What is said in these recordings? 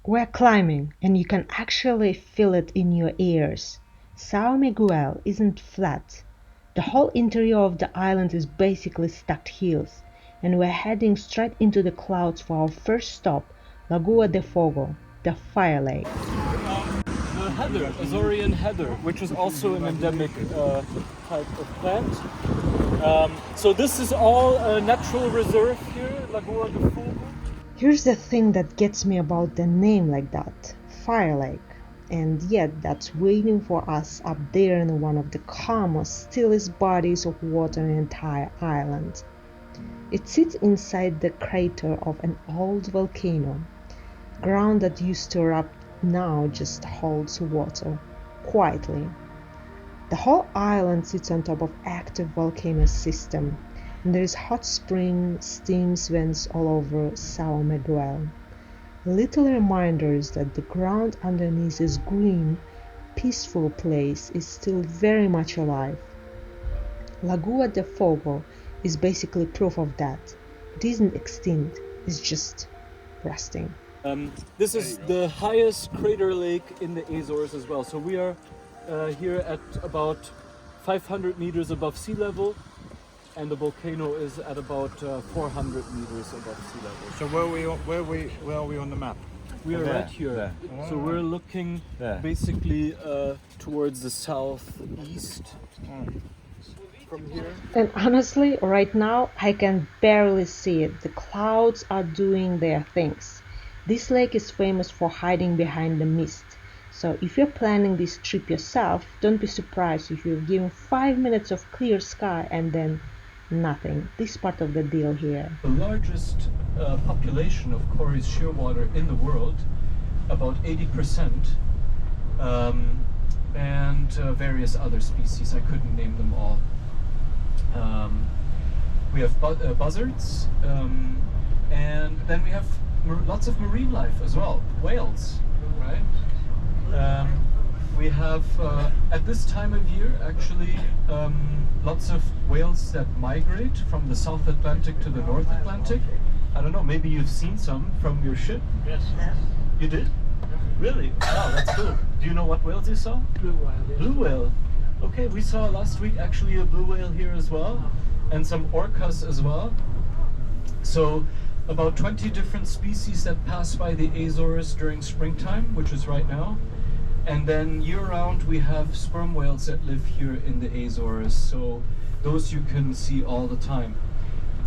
We're climbing, and you can actually feel it in your ears. São Miguel isn't flat. The whole interior of the island is basically stacked hills, and we're heading straight into the clouds for our first stop, Lagoa de Fogo, the fire lake. The heather, Azorian heather, which is also an endemic type of plant. So this is all a natural reserve here, Lagoa de Fogo. Here's the thing that gets me about the name like that, Fire Lake, and yet that's waiting for us up there in one of the calmest, stillest bodies of water in the entire island. It sits inside the crater of an old volcano. Ground that used to erupt now just holds water, quietly. The whole island sits on top of active volcano system, and there is hot spring steam vents all over São Miguel. Little reminders that the ground underneath this green, peaceful place is still very much alive. Lagoa de Fogo is basically proof of that. It isn't extinct, it's just resting. This is the highest crater lake in the Azores as well. So we are here at about 500 meters above sea level, and the volcano is at about 400 meters above sea level. So where are we on the map? We are There. right here. There. So we're looking basically towards the southeast from here. And honestly, right now, I can barely see it. The clouds are doing their things. This lake is famous for hiding behind the mist. So if you're planning this trip yourself, don't be surprised if you're given 5 minutes of clear sky and then nothing. This is part of the deal here. The largest population of Cory's shearwater in the world, about 80%, and various other species. I couldn't name them all. We have buzzards, and then we have lots of marine life as well, whales, right? We have, at this time of year, actually, lots of whales that migrate from the South Atlantic to the North Atlantic. I don't know, maybe you've seen some from your ship? Yes. You did? Really? Wow, that's cool. Do you know what whales you saw? Blue whale. Yes. Blue whale. Okay, we saw last week actually a blue whale here as well, and some orcas as well. So about 20 different species that pass by the Azores during springtime, which is right now. And then year-round we have sperm whales that live here in the Azores, so those you can see all the time.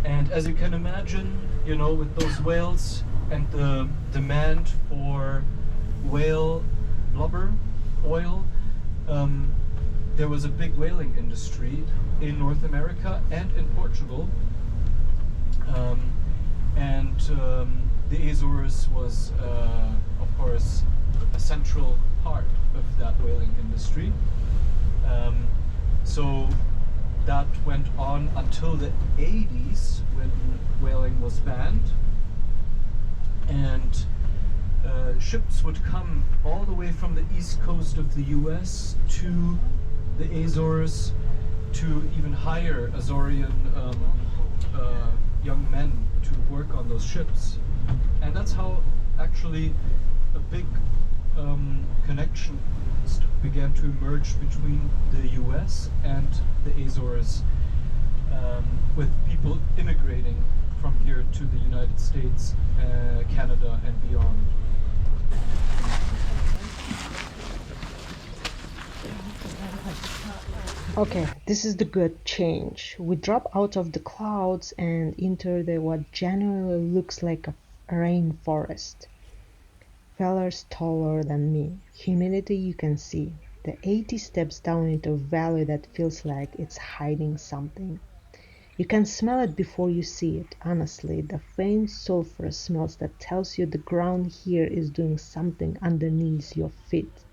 And as you can imagine, you know, with those whales and the demand for whale blubber oil, there was a big whaling industry in North America and in Portugal. The Azores was, of course, a central part of that whaling industry. So that went on until the 80s when whaling was banned, and ships would come all the way from the east coast of the US to the Azores to even hire Azorean young men to work on those ships. And that's how actually a big connection began to emerge between the US and the Azores, with people immigrating from here to the United States, Canada and beyond. Okay, this is the good change. We drop out of the clouds and enter what genuinely looks like a rainforest. Fellers taller than me. Humidity you can see. The 80 steps down into a valley that feels like it's hiding something. You can smell it before you see it. Honestly, the faint sulfur smells that tells you the ground here is doing something underneath your feet.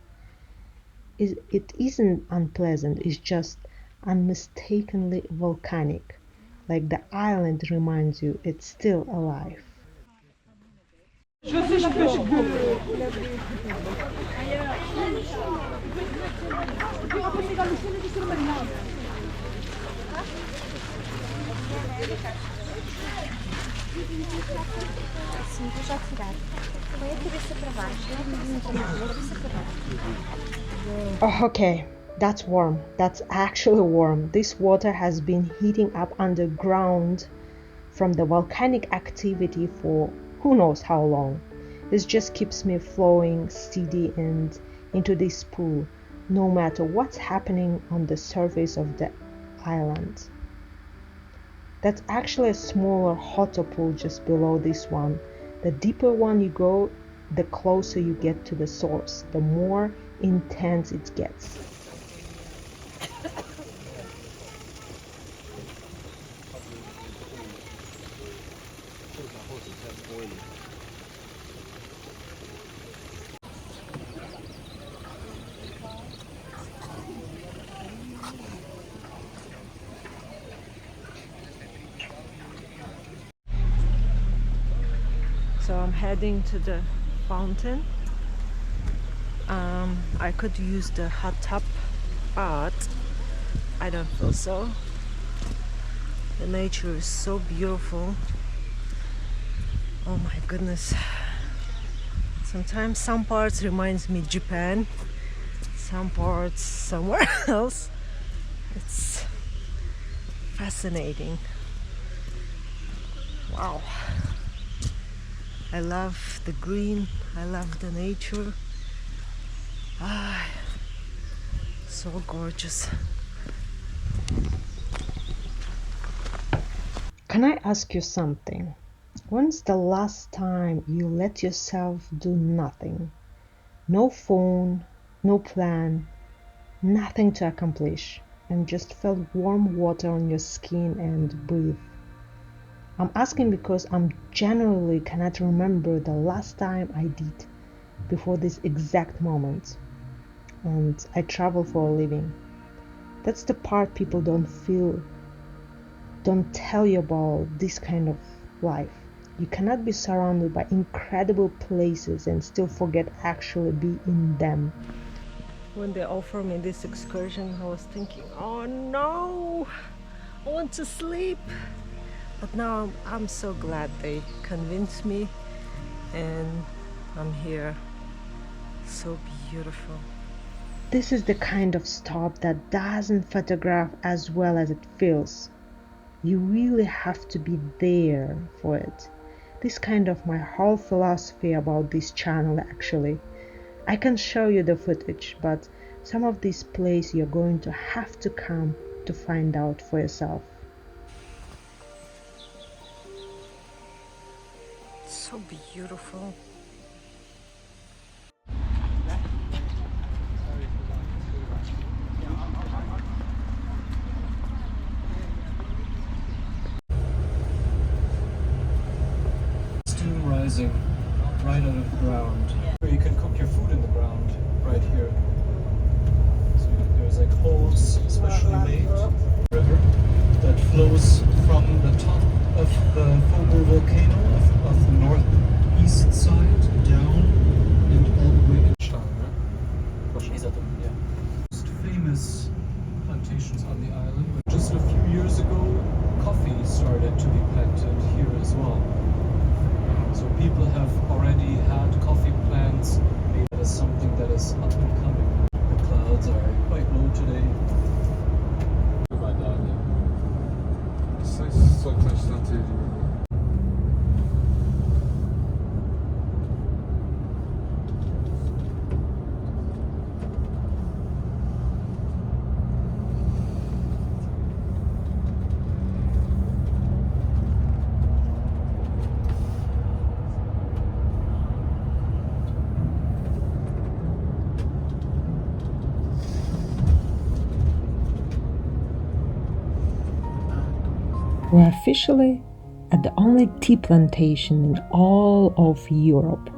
It isn't unpleasant, it's just unmistakably volcanic, like the island reminds you it's still alive. Sim, vou já tirar. Põe a cabeça para baixo. Cabeça para baixo. Oh, okay, that's warm. That's actually warm. This water has been heating up underground from the volcanic activity for who knows how long. This just keeps me flowing steady and into this pool, no matter what's happening on the surface of the island. That's actually a smaller, hotter pool just below this one. The deeper one you go, the closer you get to the source, the more intense it gets. So I'm heading to the fountain. I could use the hot tub, but I don't feel so. The nature is so beautiful. Oh my goodness. Sometimes some parts reminds me Japan, some parts somewhere else. It's fascinating. Wow. I love the green, I love the nature. Ah, so gorgeous. Can I ask you something? When's the last time you let yourself do nothing? No phone, no plan, nothing to accomplish, and just felt warm water on your skin and breathe? I'm asking because I'm generally cannot remember the last time I did before this exact moment. And I travel for a living. That's the part people don't tell you about this kind of life. You cannot be surrounded by incredible places and still forget actually be in them. When they offered me this excursion, I was thinking, oh no, I want to sleep. But now I'm so glad they convinced me and I'm here. So beautiful. This is the kind of stop that doesn't photograph as well as it feels. You really have to be there for it. This kind of my whole philosophy about this channel actually. I can show you the footage, but some of these places you're going to have to come to find out for yourself. So beautiful. Steam rising right out of the ground. You can cook your food in the ground right here. So there's like holes specially made. River that flows from the top of the Fogo volcano of the northeast side down and all the way to yeah. Most famous plantations on the island. Just a few years ago, coffee started to be planted here as well. So people have already had coffee plants made as something that is up and coming. The clouds are quite low today. Santa Iria. We're officially at the only tea plantation in all of Europe.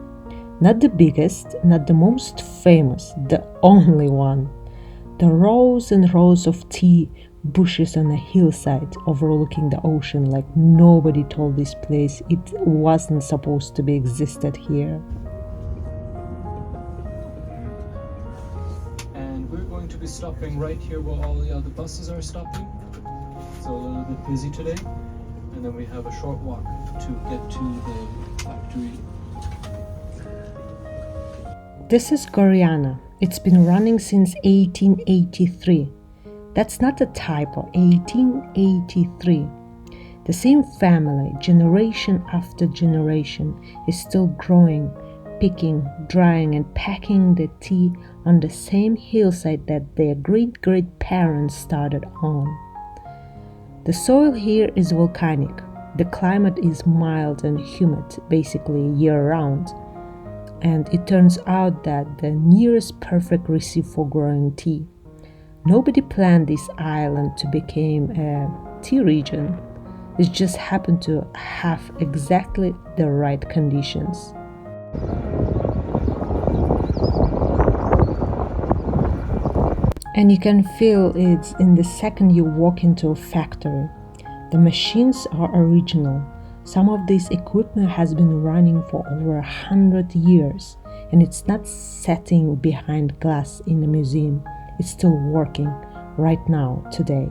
Not the biggest, not the most famous, the only one. The rows and rows of tea bushes on a hillside overlooking the ocean, like nobody told this place it wasn't supposed to be existed here. And we're going to be stopping right here where all the other buses are stopping. So a little bit busy today. And and then we have a short walk to get to the factory. This is Gorreana. It's been running since 1883. That's not a typo, 1883. The same family, generation after generation, is still growing, picking, drying, and packing the tea on the same hillside that their great-great-parents started on. The soil here is volcanic. The climate is mild and humid, basically year-round. And it turns out that the nearest perfect recipe for growing tea. Nobody planned this island to become a tea region. It just happened to have exactly the right conditions. And you can feel it in the second you walk into a factory. The machines are original. Some of this equipment has been running for over 100 years, and it's not sitting behind glass in a museum. It's still working right now, today.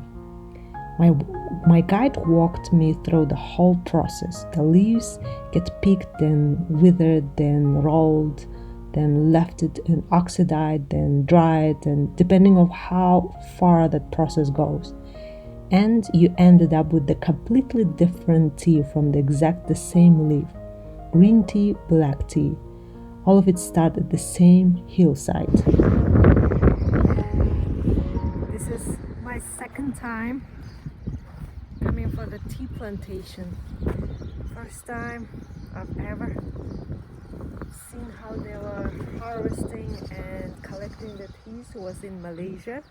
My guide walked me through the whole process. The leaves get picked, then withered, then rolled, then left it and oxidized, then dried, and depending on how far that process goes. And you ended up with a completely different tea from the same leaf. Green tea, black tea. All of it started at the same hillside. This is my second time coming for the tea plantation. First time I've ever seen how they were harvesting and collecting the teas was in Malaysia,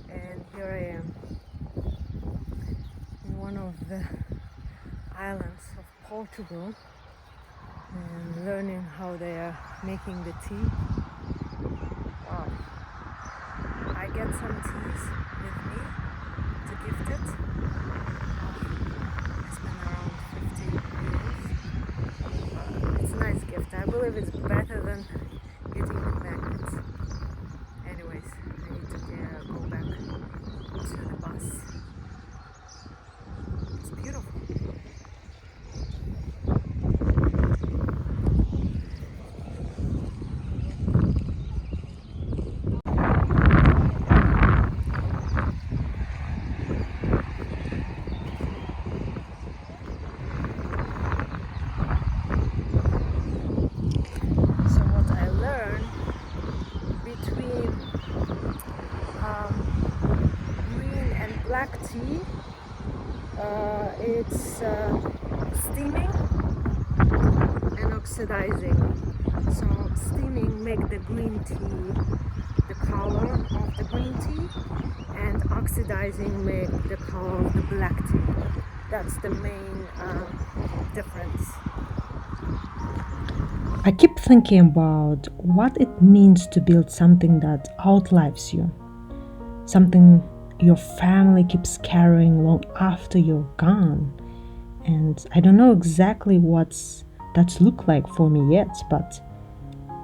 and here I am in one of the islands of Portugal and learning how they are making the tea. Wow. I get some teas with me to gift it. It's been around 50 euros. It's a nice gift. I believe it's better than getting the magnets. Anyways, I need to go back to the bus. It's beautiful. Black tea, it's steaming and oxidizing. So steaming make the green tea the color of the green tea, and oxidizing make the color of the black tea. That's the main difference. I keep thinking about what it means to build something that outlives you, something your family keeps carrying long after you're gone. And I don't know exactly what's that's look like for me yet, but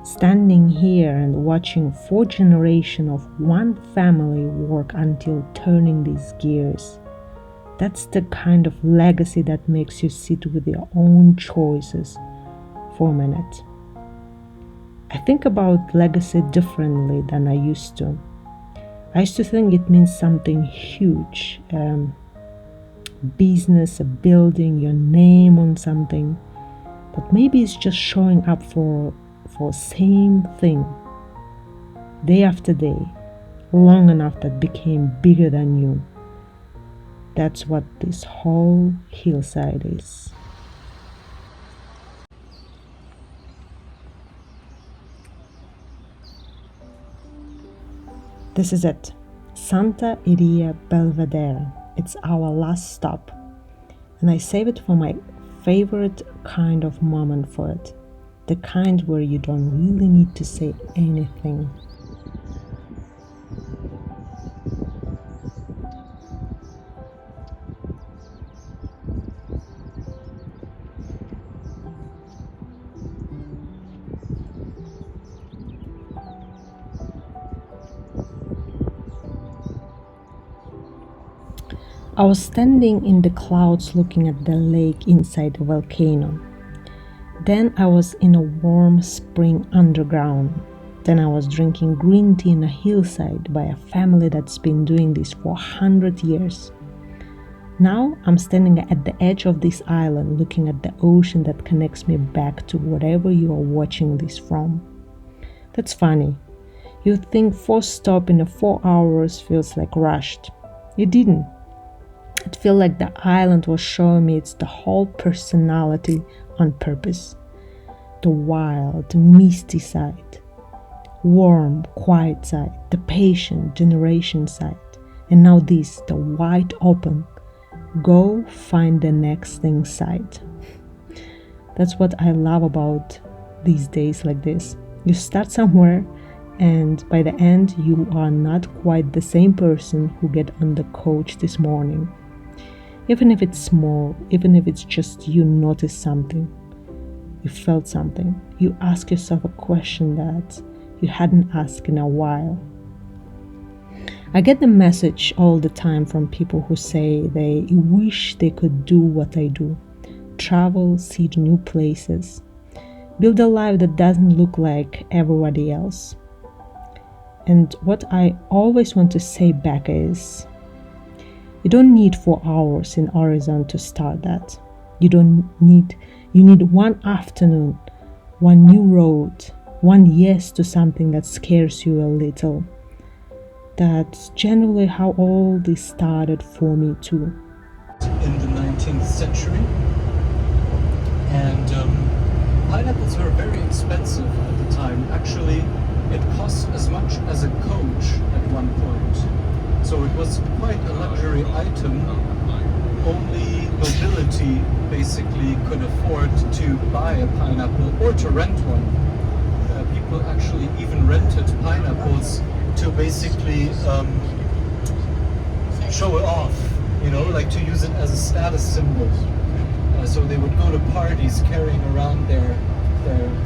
standing here and watching 4 generations of one family work until turning these gears, that's the kind of legacy that makes you sit with your own choices for a minute. I think about legacy differently than I used to. I used to think it means something huge, business, a building, your name on something. But maybe it's just showing up for same thing, day after day, long enough that became bigger than you. That's what this whole hillside is. This is it, Santa Iria Belvedere. It's our last stop, and I save it for my favorite kind of moment for it, the kind where you don't really need to say anything. I was standing in the clouds looking at the lake inside the volcano. Then I was in a warm spring underground. Then I was drinking green tea in a hillside by a family that's been doing this for 100 years. Now I'm standing at the edge of this island looking at the ocean that connects me back to wherever you are watching this from. That's funny. You think forced stop in the 4 hours feels like rushed. It didn't. It felt like the island was showing me it's the whole personality on purpose. The wild, misty side, warm, quiet side, the patient generation side, and now this, the wide open, go find the next thing side. That's what I love about these days like this. You start somewhere and by the end you are not quite the same person who get on the coach this morning. Even if it's small, even if it's just you notice something, you felt something, you ask yourself a question that you hadn't asked in a while. I get the message all the time from people who say they wish they could do what I do. Travel, see new places, build a life that doesn't look like everybody else. And what I always want to say back is, you don't need 4 hours in Horizon to start that. You need one afternoon, one new road, one yes to something that scares you a little. That's generally how all this started for me too. In the 19th century, and pineapples were very expensive at the time. Actually, it cost as much as a coach at one point. So it was quite a luxury item. Only nobility basically could afford to buy a pineapple or to rent one. People actually even rented pineapples to basically show it off, like to use it as a status symbol. So they would go to parties carrying around their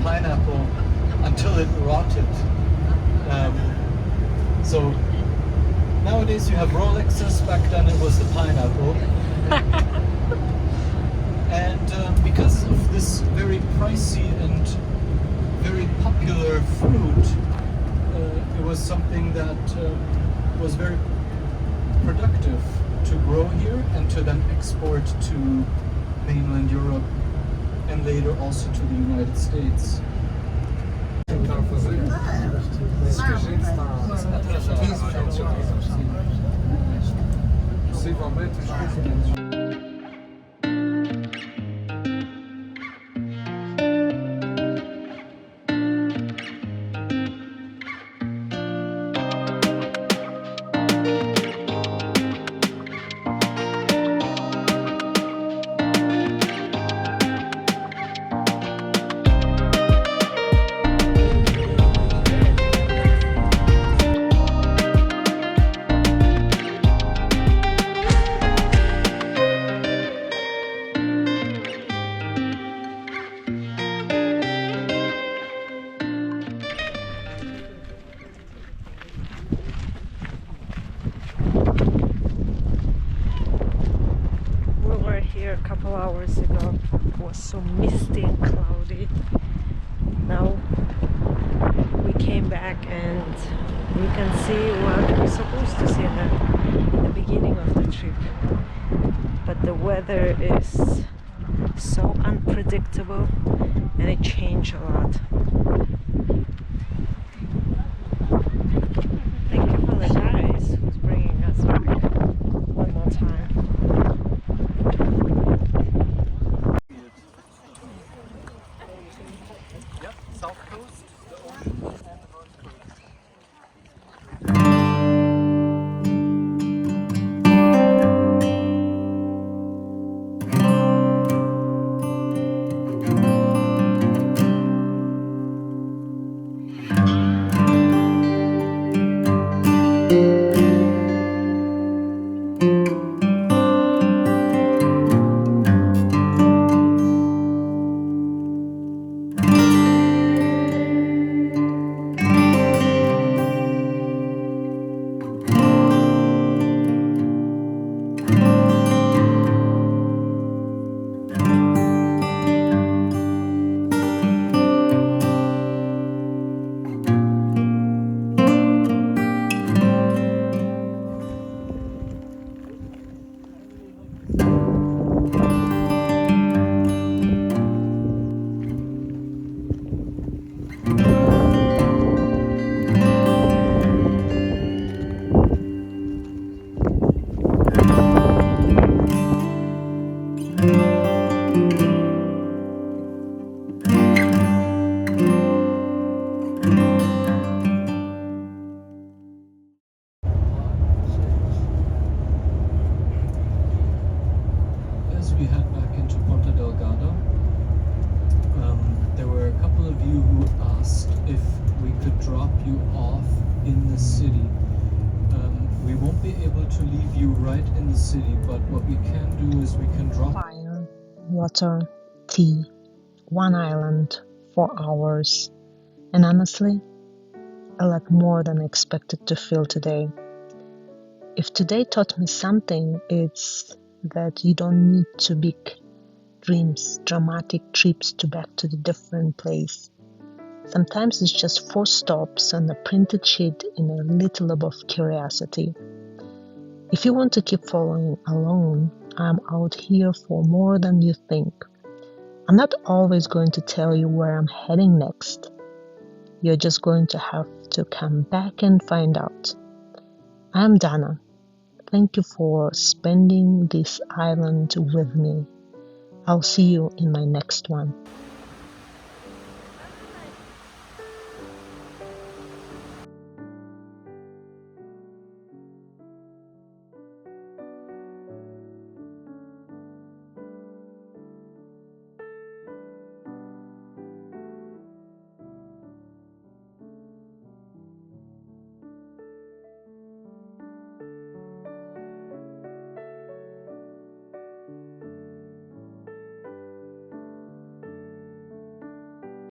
pineapple until it rotted. So nowadays you have Rolexes, back then it was the pineapple. And because of this very pricey and very popular fruit, it was something that was very productive to grow here and to then export to mainland Europe and later also to the United States. A couple hours ago it was so misty and cloudy. Now we came back and we can see what we're supposed to see in the beginning of the trip, but the weather is so unpredictable and it changed a lot. Thank you for the guys who's bringing us back one more time. to leave you right in the city, but what we can do is we can drop Fire, water, tea, one island, 4 hours, and honestly, a lot more than I expected to feel today. If today taught me something, it's that you don't need to big dreams, dramatic trips to back to the different place. Sometimes it's just 4 stops on a printed sheet in a little above curiosity. If you want to keep following along, I'm out here for more than you think. I'm not always going to tell you where I'm heading next. You're just going to have to come back and find out. I'm Dana. Thank you for spending this island with me. I'll see you in my next one.